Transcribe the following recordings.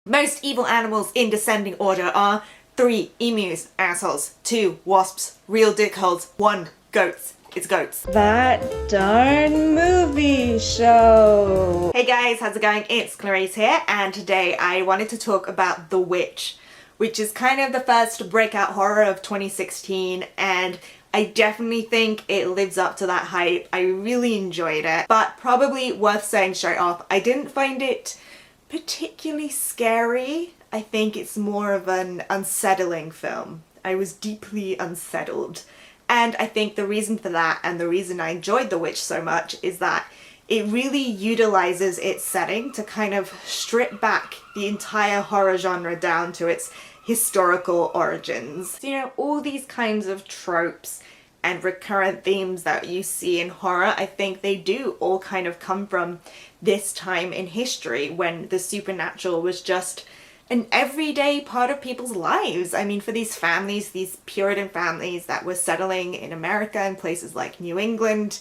Most evil animals in descending order are 3 emus, assholes, 2 wasps, real dickholes, 1 goats. It's goats. That darn movie show. Hey guys, how's it going? It's Clarice here, and today I wanted to talk about The Witch, which is kind of the first breakout horror of 2016, and I definitely think it lives up to that hype. I really enjoyed it, but probably worth saying straight off, I didn't find it particularly scary. I think it's more of an unsettling film. I was deeply unsettled. And I think the reason for that, and the reason I enjoyed The Witch so much, is that it really utilizes its setting to kind of strip back the entire horror genre down to its historical origins. So, you know, all these kinds of tropes and recurrent themes that you see in horror, I think they do all kind of come from this time in history when the supernatural was just an everyday part of people's lives. I mean, for these families, these Puritan families that were settling in America and places like New England,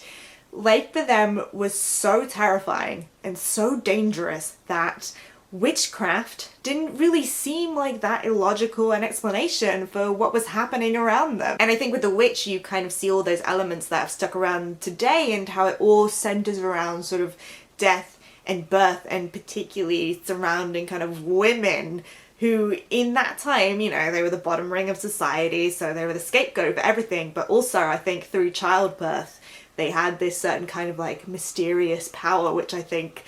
life for them was so terrifying and so dangerous that witchcraft didn't really seem like that illogical an explanation for what was happening around them. And I think with The Witch you kind of see all those elements that have stuck around today and how it all centers around sort of death and birth, and particularly surrounding kind of women who in that time, you know, they were the bottom ring of society, so they were the scapegoat for everything, but also I think through childbirth they had this certain kind of like mysterious power, which I think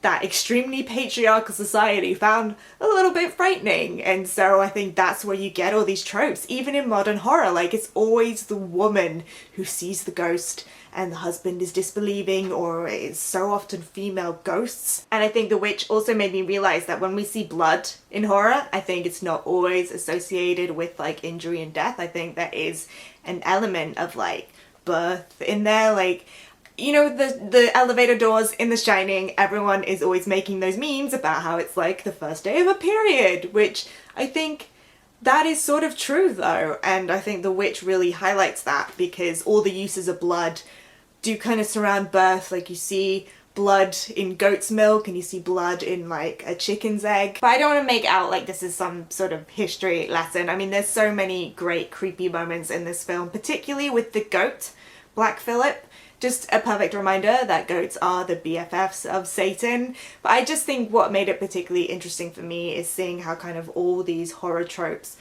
that extremely patriarchal society found a little bit frightening. And so I think that's where you get all these tropes, even in modern horror. Like, it's always the woman who sees the ghost and the husband is disbelieving, or it's so often female ghosts. And I think The Witch also made me realize that when we see blood in horror, I think it's not always associated with like injury and death. I think there is an element of like birth in there. Like, you know, the elevator doors in The Shining, everyone is always making those memes about how it's like the first day of a period, which I think that is sort of true though. And I think The Witch really highlights that because all the uses of blood do kind of surround birth. Like, you see blood in goat's milk and you see blood in like a chicken's egg. But I don't want to make out like this is some sort of history lesson. I mean, there's so many great creepy moments in this film, particularly with the goat, Black Phillip. Just a perfect reminder that goats are the BFFs of Satan. But I just think what made it particularly interesting for me is seeing how kind of all these horror tropes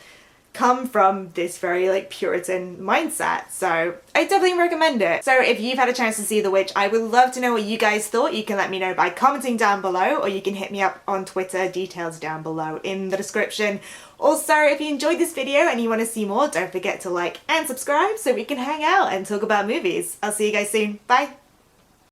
come from this very like Puritan mindset. So I definitely recommend it. So if you've had a chance to see The Witch, I would love to know what you guys thought. You can let me know by commenting down below, or you can hit me up on Twitter, details down below in the description. Also, if you enjoyed this video and you want to see more, don't forget to like and subscribe so we can hang out and talk about movies. I'll see you guys soon. Bye!